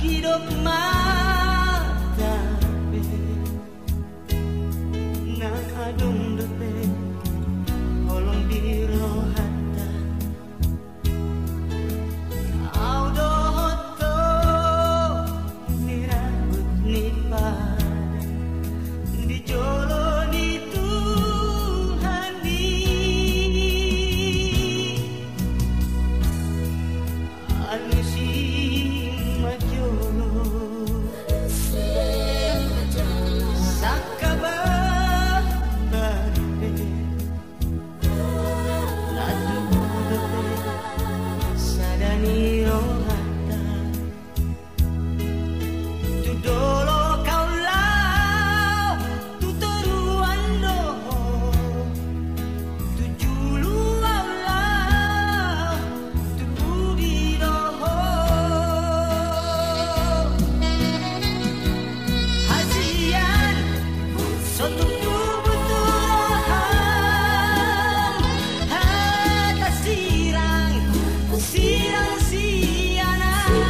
hidup mata be nang adung depe holong biro hatta au do hoto ni rambut ni pada di jolo ni Tuhan ni anu sing majolo sakabah barbe ladu depe sadani rohata tu dolo kau lau tu teruan doho tu julu au lau tu budi doho hasian sotung tubuh turahan hata sirang sianau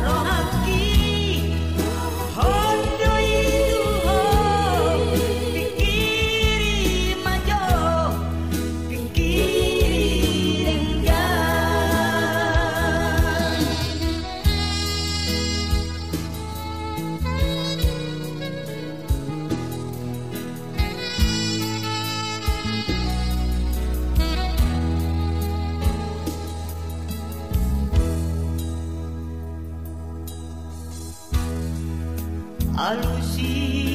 rohaki hondo itu ho pikiri majo pikiri renggan alusi